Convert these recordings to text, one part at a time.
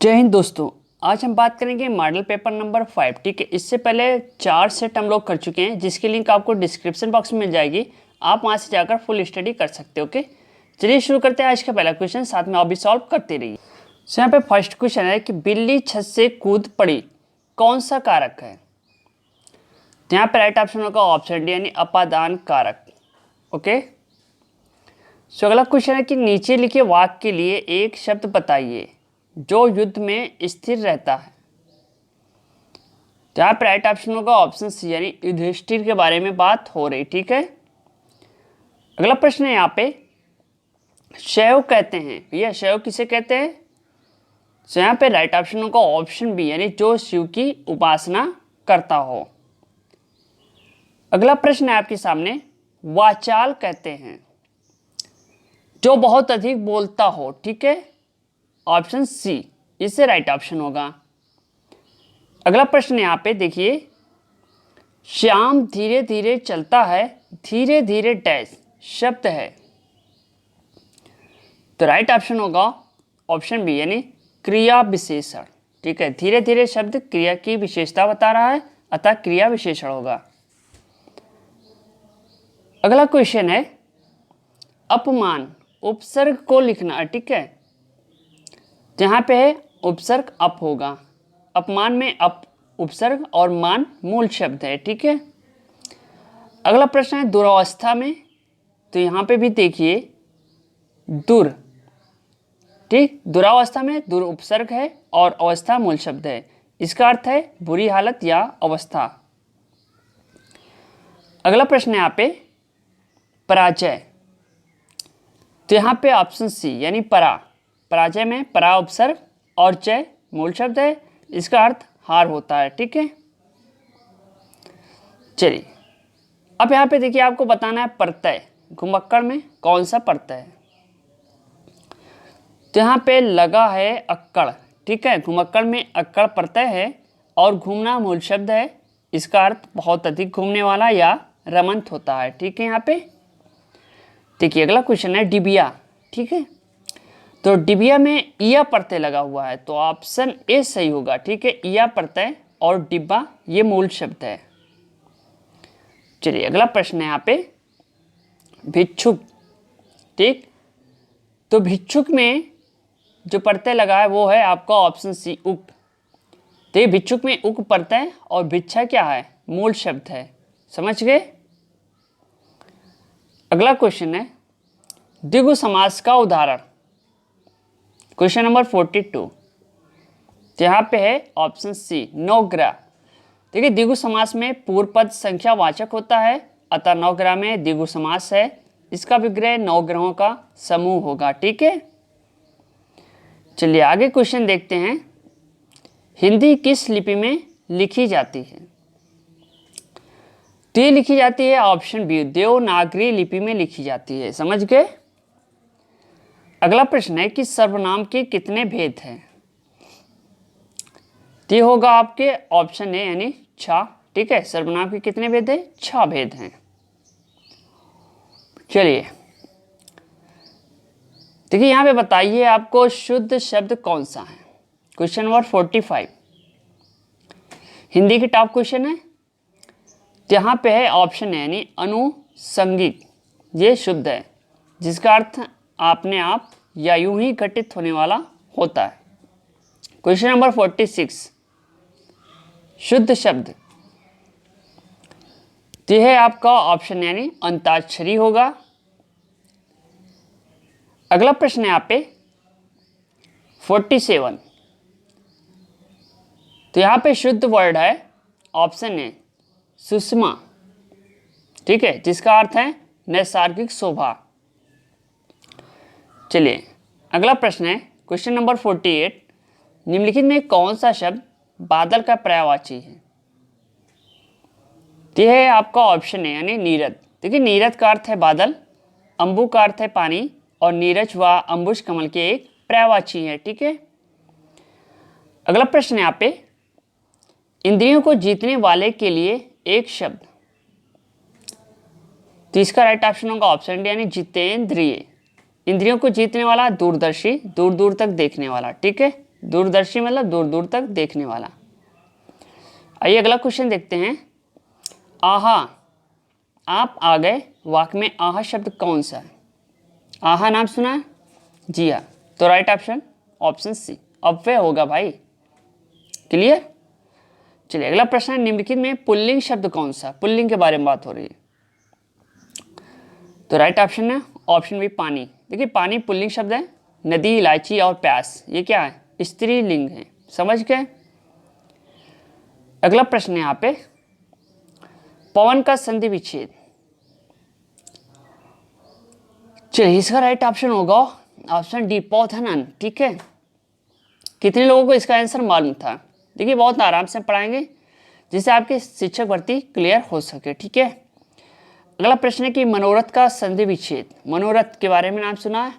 जय हिंद दोस्तों। आज हम बात करेंगे मॉडल पेपर नंबर 5। ठीक है, इससे पहले 4 सेट हम लोग कर चुके हैं जिसकी लिंक आपको डिस्क्रिप्शन बॉक्स में मिल जाएगी। आप वहां से जाकर फुल स्टडी कर सकते हो। ओके, चलिए शुरू करते हैं आज का पहला क्वेश्चन, साथ में आप भी सॉल्व करते रहिए। यहाँ पे फर्स्ट क्वेश्चन है कि बिल्ली छत से कूद पड़ी, कौन सा कारक है? तो यहाँ पे राइट ऑप्शन होगा ऑप्शन डी यानी अपादान कारक। ओके, सो अगला क्वेश्चन है कि नीचे लिखे वाक्य के लिए एक शब्द बताइए जो युद्ध में स्थिर रहता है। तो यहाँ पर राइट ऑप्शन होगा ऑप्शन सी यानी युधिष्ठिर के बारे में बात हो रही। ठीक है, अगला प्रश्न है यहाँ पे शैव कहते हैं, भैया शैव किसे कहते हैं? तो यहाँ पे राइट ऑप्शन होगा ऑप्शन बी यानी जो शिव की उपासना करता हो। अगला प्रश्न है आपके सामने वाचाल कहते हैं जो बहुत अधिक बोलता हो। ठीक है, ऑप्शन सी इससे राइट ऑप्शन होगा। अगला प्रश्न यहाँ पे देखिए श्याम धीरे धीरे चलता है, धीरे धीरे डैश शब्द है। तो राइट ऑप्शन होगा ऑप्शन बी यानी क्रिया विशेषण। ठीक है, धीरे धीरे शब्द क्रिया की विशेषता बता रहा है, अतः क्रिया विशेषण होगा। अगला क्वेश्चन है अपमान उपसर्ग को लिखना। ठीक है, जहाँ पे है उपसर्ग अप होगा, अपमान में अप उपसर्ग और मान मूल शब्द है। ठीक है, अगला प्रश्न है दुरावस्था में। तो यहाँ पे भी देखिए दुर, ठीक, दुरावस्था में दुर उपसर्ग है और अवस्था मूल शब्द है, इसका अर्थ है बुरी हालत या अवस्था। अगला प्रश्न है यहाँ पे पराजय। तो यहाँ पे ऑप्शन सी यानी पराजय में परा उपसर्ग और जय मूल शब्द है, इसका अर्थ हार होता है। ठीक है, चलिए अब यहाँ पे देखिए आपको बताना है प्रत्यय घुमक्कड़ में कौन सा प्रत्यय है। तो यहाँ पे लगा है अक्कड़। ठीक है, घुमक्कड़ में अक्कड़ प्रत्यय है और घूमना मूल शब्द है, इसका अर्थ बहुत अधिक घूमने वाला या रमंत होता है। ठीक है, यहाँ पे देखिए अगला क्वेश्चन है डिबिया। ठीक है, तो डिबिया में इया प्रत्यय लगा हुआ है, तो ऑप्शन ए सही होगा। ठीक है, इया प्रत्यय और डिब्बा ये मूल शब्द है। चलिए अगला प्रश्न है यहाँ पे भिक्षुक। ठीक, तो भिक्षुक में जो प्रत्यय लगा है वो है आपका ऑप्शन सी उक। तो ये भिक्षुक में उक प्रत्यय और भिक्षा क्या है? मूल शब्द है। समझ गए? अगला क्वेश्चन है द्विगु समास का उदाहरण, क्वेश्चन नंबर 42। तो यहाँ पे है ऑप्शन सी नौग्रह। देखिए द्विगु समास में पूर्व पद संख्या वाचक होता है, अतः नौग्रह में द्विगु समास है, इसका विग्रह नौग्रहों का समूह होगा। ठीक है, चलिए आगे क्वेश्चन देखते हैं हिंदी किस लिपि में लिखी जाती है? तो ये लिखी जाती है ऑप्शन बी देवनागरी लिपि में लिखी जाती है। समझ गए? अगला प्रश्न है कि सर्वनाम के कितने भेद हैं? तो ये होगा आपके ऑप्शन ए यानी 6। ठीक है, सर्वनाम के कितने भेद हैं? 6 भेद हैं। चलिए देखिए यहाँ पे बताइए आपको शुद्ध शब्द कौन सा है? क्वेश्चन नंबर 45 हिंदी की टॉप क्वेश्चन है। तो यहाँ पे है ऑप्शन है यानी अनुसंगिक, ये शुद्ध है जिसका अर्थ आपने आप या यूं ही घटित होने वाला होता है। क्वेश्चन नंबर 46 शुद्ध शब्द, तो यह है आपका ऑप्शन यानी अंताक्षरी होगा। अगला प्रश्न है यहाँ पे 47। तो यहाँ पे शुद्ध वर्ड है ऑप्शन ए सुषमा। ठीक है, जिसका अर्थ है नैसर्गिक शोभा। चलिए अगला प्रश्न है क्वेश्चन नंबर 48 निम्नलिखित में कौन सा शब्द बादल का पर्यायवाची है? यह है आपका ऑप्शन है यानी नीरद। देखिए नीरद का अर्थ है बादल, अंबु का अर्थ है पानी और नीरज व अंबुज कमल के एक पर्यायवाची है। ठीक है, अगला प्रश्न है यहाँ पे इंद्रियों को जीतने वाले के लिए एक शब्द। तो इसका राइट ऑप्शन होगा ऑप्शन डी यानी जितेंद्रिय। इंद्रियों को जीतने वाला, दूरदर्शी, दूर दूर तक देखने वाला। ठीक है, दूरदर्शी मतलब दूर दूर तक देखने वाला। आइए अगला क्वेश्चन देखते हैं। आहा, आप आ गए वाक्य में आहा शब्द कौन सा है? आहा नाम सुना है? जी हाँ, तो राइट ऑप्शन सी अव्यय होगा भाई। क्लियर? चलिए अगला प्रश्न है, निम्नलिखित में पुल्लिंग शब्द कौन सा? पुल्लिंग के बारे में बात हो रही है, तो राइट ऑप्शन है ऑप्शन बी पानी। देखिए पानी पुल्लिंग शब्द है, नदी, इलायची और प्यास ये क्या है? स्त्रीलिंग है। समझ गए? अगला प्रश्न है यहाँ पे, पवन का संधि विच्छेद। चलिए इसका राइट ऑप्शन होगा ऑप्शन डी पौधनन। ठीक है, कितने लोगों को इसका आंसर मालूम था? देखिए बहुत आराम से पढ़ाएंगे जिससे आपकी शिक्षक भर्ती क्लियर हो सके। ठीक है, अगला प्रश्न है कि मनोरथ का संधि विच्छेद। मनोरथ के बारे में नाम सुना है?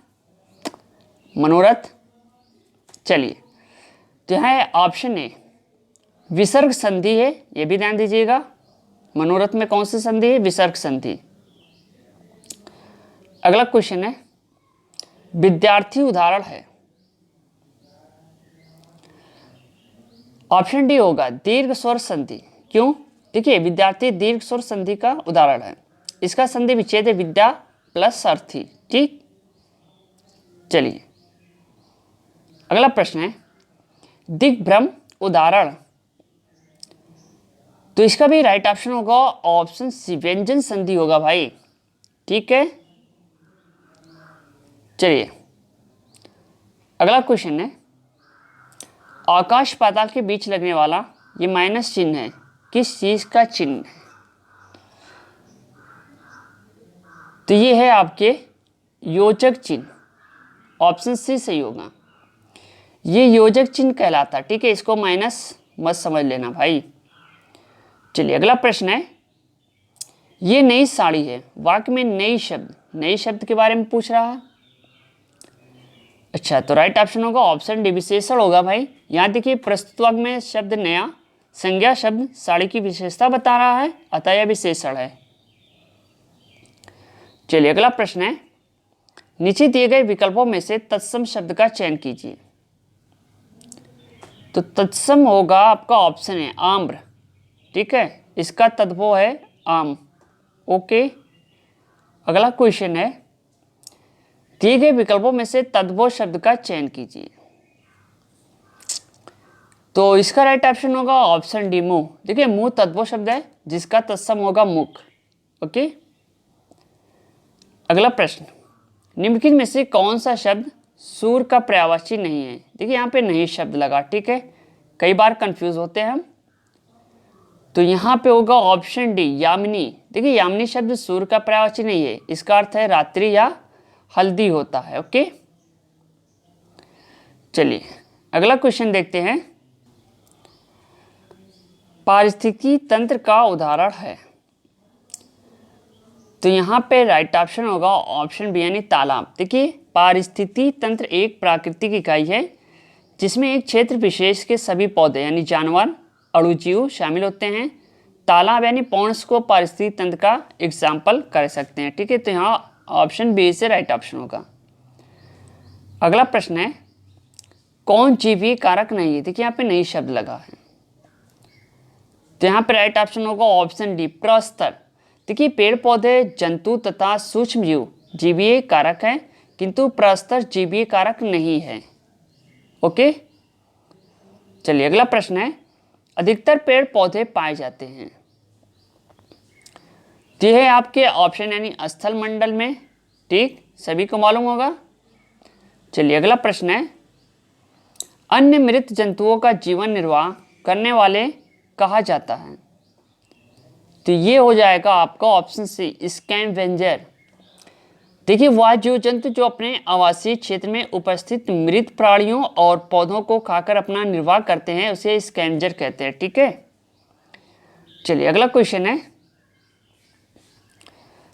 मनोरथ, चलिए तो यहाँ ऑप्शन ए विसर्ग संधि है, ये भी ध्यान दीजिएगा। मनोरथ में कौन सी संधि है? विसर्ग संधि। अगला क्वेश्चन है, विद्यार्थी उदाहरण है। ऑप्शन डी होगा दीर्घ स्वर संधि। क्यों? देखिए विद्यार्थी दीर्घ स्वर संधि का उदाहरण है। इसका संधि विच्छेद है विद्या प्लस अर्थी। ठीक, चलिए अगला प्रश्न है, दिग्भ्रम उदाहरण। तो इसका भी राइट ऑप्शन होगा ऑप्शन सी व्यंजन संधि होगा भाई। ठीक है, चलिए अगला क्वेश्चन है, आकाश पाताल के बीच लगने वाला ये माइनस चिन्ह है, किस चीज का चिन्ह है? तो ये है आपके योजक चिन्ह। ऑप्शन सी सही होगा, ये योजक चिन्ह कहलाता। ठीक है, इसको माइनस मत समझ लेना भाई। चलिए अगला प्रश्न है, ये नई साड़ी है। वाक्य में नई शब्द के बारे में पूछ रहा है। अच्छा, तो राइट ऑप्शन होगा ऑप्शन डी विशेषण होगा भाई। यहाँ देखिए प्रस्तुत वाक्य में शब्द नया संज्ञा शब्द साड़ी की विशेषता बता रहा है, अतः यह विशेषण है। चलिए अगला प्रश्न है, नीचे दिए गए विकल्पों में से तत्सम शब्द का चयन कीजिए। तो तत्सम होगा आपका ऑप्शन है आम्र। ठीक है, इसका तद्भव है आम। ओके, अगला क्वेश्चन है, दिए गए विकल्पों में से तद्भव शब्द का चयन कीजिए। तो इसका राइट ऑप्शन होगा ऑप्शन डी मुंह। देखिए मुंह तद्भव शब्द है जिसका तत्सम होगा मुख। ओके, अगला प्रश्न, निम्नलिखित में से कौन सा शब्द सूर का पर्यायवाची नहीं है? देखिए यहाँ पे नहीं शब्द लगा। ठीक है, कई बार कंफ्यूज होते हैं हम, तो यहाँ पे होगा ऑप्शन डी यामिनी। देखिए यामिनी शब्द सूर का पर्यायवाची नहीं है, इसका अर्थ है रात्रि या हल्दी होता है। ओके, चलिए अगला क्वेश्चन देखते हैं, पारिस्थितिकी तंत्र का उदाहरण है। तो यहाँ पे राइट ऑप्शन होगा ऑप्शन बी यानी तालाब। देखिए पारिस्थितिकी तंत्र एक प्राकृतिक इकाई है जिसमें एक क्षेत्र विशेष के सभी पौधे यानी जानवर, अणुजीव शामिल होते हैं। तालाब यानी पॉन्ड्स को पारिस्थितिकी तंत्र का एग्जाम्पल कर सकते हैं। ठीक है, तो यहाँ ऑप्शन बी से राइट ऑप्शन होगा। अगला प्रश्न है, कौन जीवीय कारक नहीं है? देखिए यहाँ पे नहीं शब्द लगा है, तो यहाँ पे राइट ऑप्शन होगा ऑप्शन डी प्रस्तर। देखिए पेड़ पौधे, जंतु तथा सूक्ष्म जीव जीवीय कारक हैं, किंतु प्रस्तर जीवीय कारक नहीं है। ओके, चलिए अगला प्रश्न है, अधिकतर पेड़ पौधे पाए जाते हैं। तो यह है आपके ऑप्शन यानी स्थल मंडल में। ठीक, सभी को मालूम होगा। चलिए अगला प्रश्न है, अन्य मृत जंतुओं का जीवन निर्वाह करने वाले कहा जाता है। तो ये हो जाएगा आपका ऑप्शन सी स्कैवेंजर। देखिए वह जीव जंतु जो अपने आवासीय क्षेत्र में उपस्थित मृत प्राणियों और पौधों को खाकर अपना निर्वाह करते हैं, उसे स्कैवेंजर कहते हैं। ठीक है, चलिए अगला क्वेश्चन है,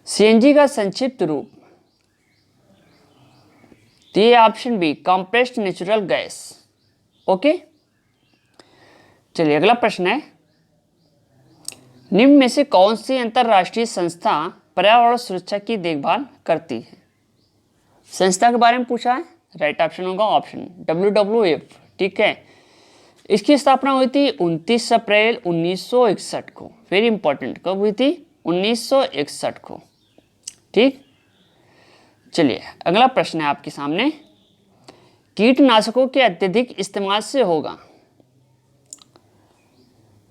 सीएनजी का संक्षिप्त रूप। तो ये option B compressed natural gas. Okay, चलिए अगला प्रश्न है, निम्न में से कौन सी अंतरराष्ट्रीय संस्था पर्यावरण सुरक्षा की देखभाल करती है? संस्था के बारे में पूछा है, राइट ऑप्शन होगा ऑप्शन WWF। ठीक है। इसकी स्थापना हुई थी 29 अप्रैल 1961 को। वेरी इंपॉर्टेंट, कब हुई थी? 1961 को। ठीक, चलिए अगला प्रश्न है आपके सामने। कीटनाशकों के अत्यधिक इस्तेमाल से होगा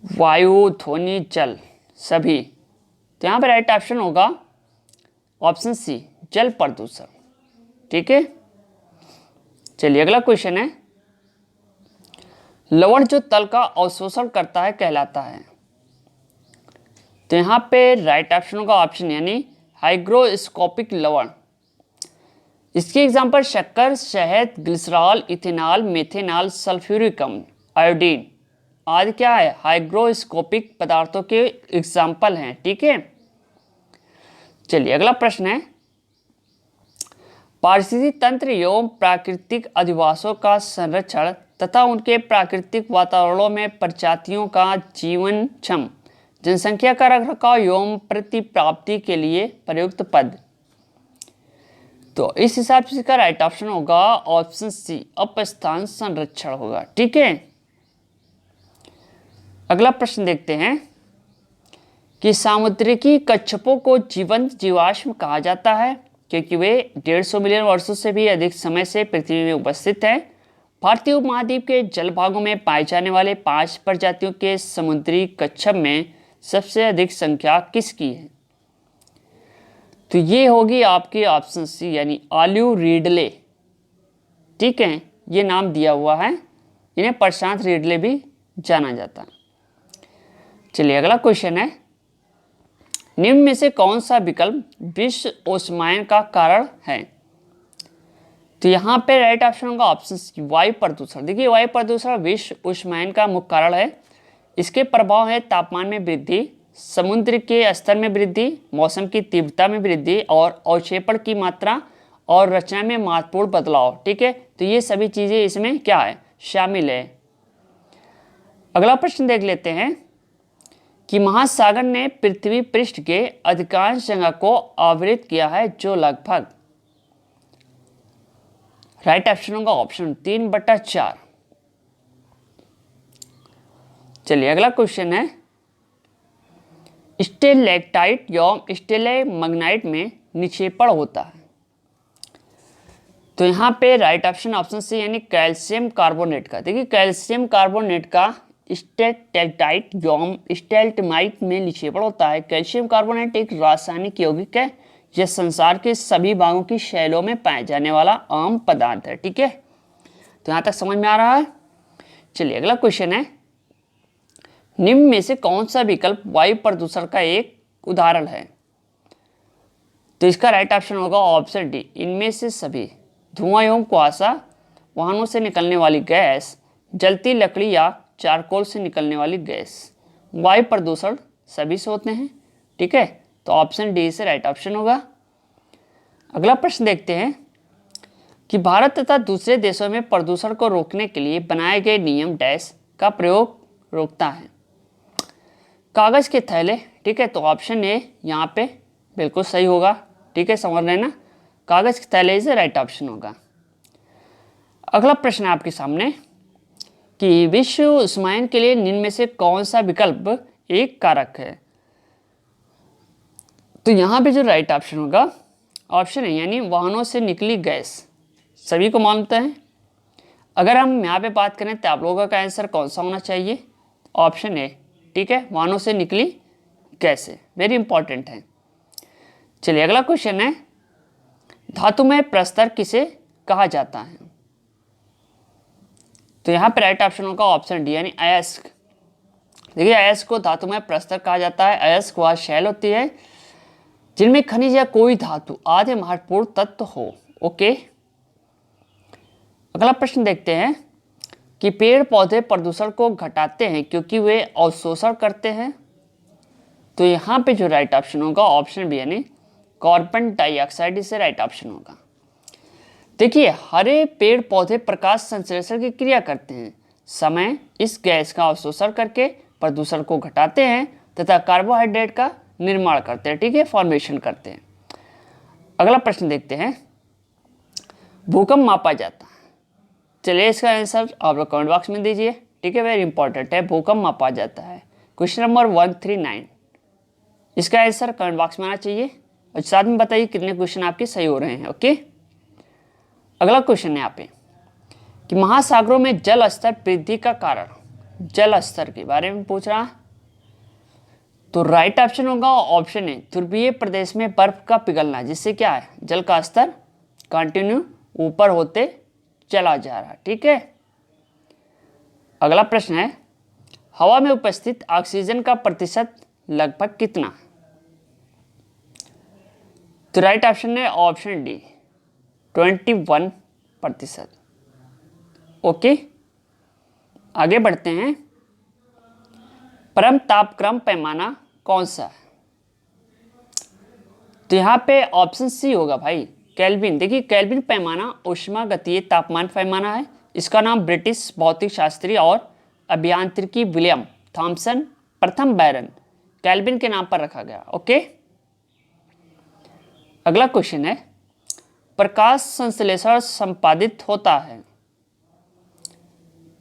वायु, ध्वनि, जल सभी। तो यहाँ पर राइट ऑप्शन होगा ऑप्शन सी, जल प्रदूषण। ठीक है, चलिए अगला क्वेश्चन है। लवण जो तल का अवशोषण करता है कहलाता है। तो यहाँ पे राइट ऑप्शन होगा ऑप्शन यानी हाइग्रोस्कोपिक लवण। इसके एग्जाम्पल शक्कर, शहद, ग्लिसरॉल, इथेनॉल, मेथेनॉल, सल्फ्यूरिक अम्ल, आयोडीन आदि क्या है? हाइग्रोस्कोपिक पदार्थों के एग्जाम्पल हैं। ठीक है, चलिए अगला प्रश्न है। पारिस्थितिक तंत्र एवं प्राकृतिक अधिवासों का संरक्षण तथा उनके प्राकृतिक वातावरणों में प्रजातियों का जीवनक्षम जनसंख्या का रखरखाव एवं प्रतिप्राप्ति के लिए प्रयुक्त पद। तो इस हिसाब से इसका राइट ऑप्शन होगा ऑप्शन सी, अपस्थान संरक्षण होगा। ठीक है, अगला प्रश्न देखते हैं कि सामुद्रिकी कच्छपों को जीवंत जीवाश्म कहा जाता है क्योंकि वे 150 मिलियन वर्षों से भी अधिक समय से पृथ्वी में उपस्थित हैं। भारतीय उपमहाद्वीप के जल भागों में पाए जाने वाले 5 प्रजातियों के समुद्री कच्छप में सबसे अधिक संख्या किसकी है? तो ये होगी आपकी ऑप्शन सी यानी ऑलिव रिडले। ठीक है, ये नाम दिया हुआ है, इन्हें प्रशांत रिडले भी जाना जाता है। चलिए अगला क्वेश्चन है। निम्न में से कौन सा विकल्प विश्व ऊष्मायन का कारण है? तो यहाँ पे राइट ऑप्शन होगा ऑप्शन सी, वायु प्रदूषण। देखिए वायु प्रदूषण विश्व ऊष्मायन का मुख्य कारण है। इसके प्रभाव है तापमान में वृद्धि, समुद्र के स्तर में वृद्धि, मौसम की तीव्रता में वृद्धि और अवक्षेपण की मात्रा और रचना में महत्वपूर्ण बदलाव। ठीक है, तो ये सभी चीजें इसमें क्या है? शामिल है। अगला प्रश्न देख लेते हैं कि महासागर ने पृथ्वी पृष्ठ के अधिकांश जगह को आवृत किया है जो लगभग। राइट ऑप्शन होगा ऑप्शन 3/4। चलिए अगला क्वेश्चन है। स्टेलेक्टाइट एवं स्टेलेमैग्नाइट में निक्षेपण होता है। तो यहाँ पे राइट ऑप्शन ऑप्शन सी यानी कैल्शियम कार्बोनेट का। देखिए कैल्शियम कार्बोनेट का स्टेलेक्टाइट एवं स्टेलमाइट में निक्षेपण होता है। कैल्शियम कार्बोनेट एक रासायनिक यौगिक है। यह संसार के सभी भागों की शैलों में पाए जाने वाला आम पदार्थ है। ठीक है, तो यहाँ तक समझ में आ रहा है। चलिए अगला क्वेश्चन है। निम्न में से कौन सा विकल्प वायु प्रदूषण का एक उदाहरण है? तो इसका राइट ऑप्शन होगा ऑप्शन डी, इनमें से सभी। धुआं एवं कुहासा, वाहनों से निकलने वाली गैस, जलती लकड़ी या चारकोल से निकलने वाली गैस। वायु प्रदूषण सभी से होते हैं। ठीक है, तो ऑप्शन डी से राइट ऑप्शन होगा। अगला प्रश्न देखते हैं कि भारत तथा दूसरे देशों में प्रदूषण को रोकने के लिए बनाए गए नियम डैश का प्रयोग रोकता है। कागज के थैले। ठीक है, तो ऑप्शन ए यहाँ पे बिल्कुल सही होगा। ठीक है, समझ रहे ना, कागज के थैले से राइट ऑप्शन होगा। अगला प्रश्न है आपके सामने कि विश्व ऊष्मायन के लिए निम्न में से कौन सा विकल्प एक कारक है? तो यहाँ पे जो राइट ऑप्शन होगा ऑप्शन है यानी वाहनों से निकली गैस। सभी को मानते हैं। अगर हम यहाँ पे बात करें तो आप लोगों का आंसर कौन सा होना चाहिए? Option A. ठीक है, वाहनों से निकली गैसें वेरी इंपॉर्टेंट है। चलिए अगला क्वेश्चन है। धातुमय प्रस्तर किसे कहा जाता है? तो यहाँ पे राइट ऑप्शन होगा ऑप्शन डी यानी अयस्क। देखिए अयस्क को धातुमय प्रस्तर कहा जाता है। अयस्क वह शैल होती है जिनमें खनिज या कोई धातु आदि महत्वपूर्ण तत्व हो। ओके, अगला प्रश्न देखते हैं कि पेड़ पौधे प्रदूषण को घटाते हैं क्योंकि वे अवशोषण करते हैं। तो यहाँ पे जो राइट ऑप्शन होगा ऑप्शन बी यानी कार्बन डाइऑक्साइड से राइट ऑप्शन होगा। देखिए हरे पेड़ पौधे प्रकाश संश्लेषण की क्रिया करते हैं। समय इस गैस का अवशोषण करके प्रदूषण को घटाते हैं तथा कार्बोहाइड्रेट का निर्माण करते हैं। ठीक है, फॉर्मेशन करते हैं। अगला प्रश्न देखते हैं। भूकंप मापा जाता है। चलिए इसका आंसर आप लोग कमेंट बॉक्स में दीजिए, ठीक है। वेरी इंपॉर्टेंट है, भूकंप मापा जाता है। क्वेश्चन नंबर 139, इसका आंसर कमेंट बॉक्स में आना चाहिए और साथ में बताइए कितने क्वेश्चन आपके सही हो रहे हैं। ओके, अगला क्वेश्चन है यहाँ पे कि महासागरों में जल स्तर वृद्धि का कारण, जल स्तर के बारे में पूछ रहा है। तो राइट ऑप्शन होगा ऑप्शन ए, ध्रुवीय प्रदेश में बर्फ का पिघलना, जिससे क्या है जल का स्तर कंटिन्यू ऊपर होते चला जा रहा है, ठीक है। अगला प्रश्न है हवा में उपस्थित ऑक्सीजन का प्रतिशत लगभग कितना। तो राइट ऑप्शन है ऑप्शन डी 21%। ओके, आगे बढ़ते हैं। परम तापक्रम पैमाना कौन सा है। तो यहाँ पे ऑप्शन सी होगा भाई, केल्विन। देखिए केल्विन पैमाना उष्मागतीय तापमान पैमाना है। इसका नाम ब्रिटिश भौतिक शास्त्री और अभियांत्रिकी विलियम थॉमसन प्रथम बैरन केल्विन के नाम पर रखा गया। ओके, अगला क्वेश्चन है प्रकाश संश्लेषण संपादित होता है।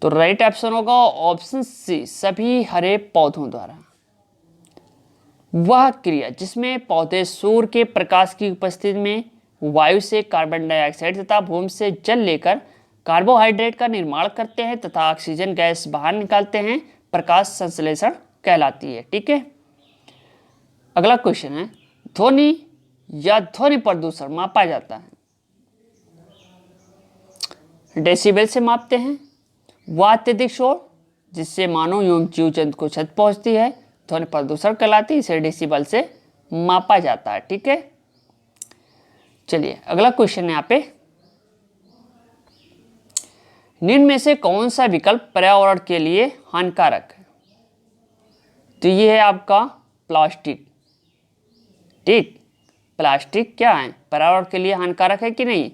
तो राइट ऑप्शन होगा ऑप्शन सी, सभी हरे पौधों द्वारा। वह क्रिया जिसमें पौधे सूर्य के प्रकाश की उपस्थिति में वायु से कार्बन डाइऑक्साइड तथा भूमि से जल लेकर कार्बोहाइड्रेट का निर्माण करते हैं तथा ऑक्सीजन गैस बाहर निकालते हैं, प्रकाश संश्लेषण कहलाती है, ठीक है। अगला क्वेश्चन है ध्वनि या ध्वनि प्रदूषण मापा जाता है। डेसिबल से मापते हैं। वह अत्यधिक शोर जिससे मानव एवं जीव जंतु को क्षति पहुंचती है ध्वनि प्रदूषण कहलाती है, इसे डेसिबल से मापा जाता है, ठीक है। चलिए अगला क्वेश्चन है यहाँ पे निम्न में से कौन सा विकल्प पर्यावरण के लिए हानिकारक है। तो ये है आपका प्लास्टिक, ठीक। प्लास्टिक क्या है पर्यावरण के लिए हानिकारक है कि नहीं,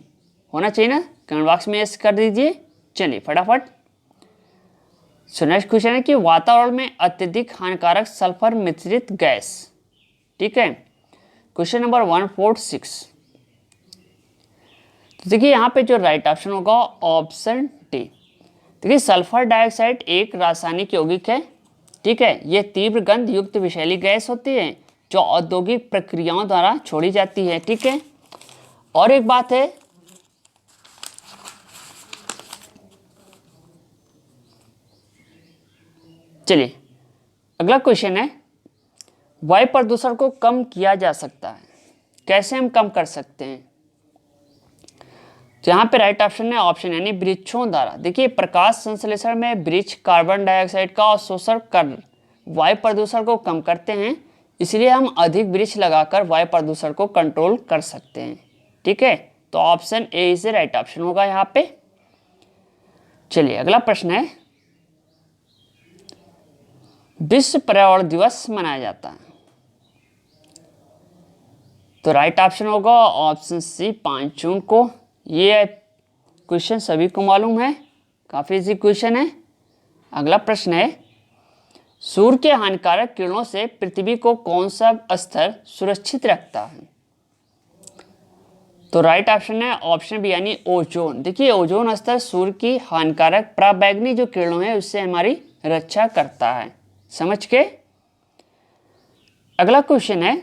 होना चाहिए ना, कमेंट बॉक्स में यस कर दीजिए। चलिए फटाफट। सो नेक्स्ट क्वेश्चन है कि वातावरण में अत्यधिक हानिकारक सल्फर मिश्रित गैस, ठीक है। Question number 146। तो देखिए यहाँ पे जो राइट ऑप्शन होगा ऑप्शन डी। देखिए सल्फर डाइऑक्साइड एक रासायनिक यौगिक है, ठीक है। यह तीव्र गंध युक्त विषैली गैस होती है जो औद्योगिक प्रक्रियाओं द्वारा छोड़ी जाती है, ठीक है। और एक बात है चलिए अगला क्वेश्चन है वायु प्रदूषण को कम किया जा सकता है, कैसे हम कम कर सकते हैं। तो यहाँ पे राइट ऑप्शन है ऑप्शन यानी वृक्षों द्वारा। देखिए प्रकाश संश्लेषण में वृक्ष कार्बन डाइऑक्साइड का अवशोषण कर वायु प्रदूषण को कम करते हैं, इसलिए हम अधिक वृक्ष लगाकर वायु प्रदूषण को कंट्रोल कर सकते हैं, ठीक है। तो option A is right option होगा यहाँ पे। चलिए अगला प्रश्न है विश्व पर्यावरण दिवस मनाया जाता है। तो राइट ऑप्शन होगा ऑप्शन सी 5 जून को। ये क्वेश्चन सभी को मालूम है, काफी इजी क्वेश्चन है। अगला प्रश्न है सूर्य के हानिकारक किरणों से पृथ्वी को कौन सा स्तर सुरक्षित रखता है। तो राइट ऑप्शन है ऑप्शन बी यानी ओजोन। देखिए ओजोन स्तर सूर्य की हानिकारक पराबैंगनी जो किरणों है उससे हमारी रक्षा करता है, समझ के। अगला क्वेश्चन है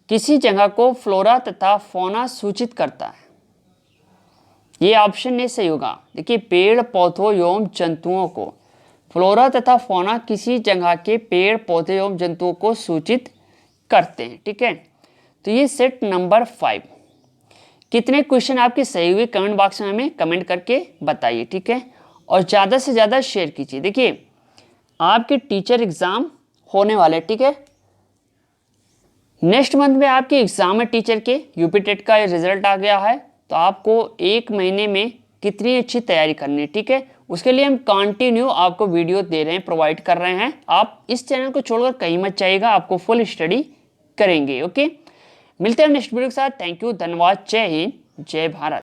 किसी जगह को फ्लोरा तथा फौना सूचित करता है। ये ऑप्शन नहीं सही होगा। देखिए पेड़ पौधों एवं जंतुओं को, फ्लोरा तथा फौना किसी जगह के पेड़ पौधे एवं जंतुओं को सूचित करते हैं, ठीक है। तो ये सेट नंबर 5। कितने क्वेश्चन आपके सही हुए कमेंट बॉक्स में हमें कमेंट करके बताइए, ठीक है। और ज़्यादा से ज़्यादा शेयर कीजिए। देखिए आपके टीचर एग्ज़ाम होने वाले, ठीक है। नेक्स्ट मंथ में आपके एग्ज़ाम है टीचर के, यूपी टेट का रिजल्ट आ गया है, तो आपको 1 महीने में कितनी अच्छी तैयारी करनी है, ठीक है। उसके लिए हम कंटिन्यू आपको वीडियो दे रहे हैं, प्रोवाइड कर रहे हैं। आप इस चैनल को छोड़कर कहीं मत जाइएगा, आपको फुल स्टडी करेंगे। ओके, मिलते हैं नेक्स्ट वीडियो के साथ। थैंक यू, धन्यवाद, जय हिंद, जय भारत।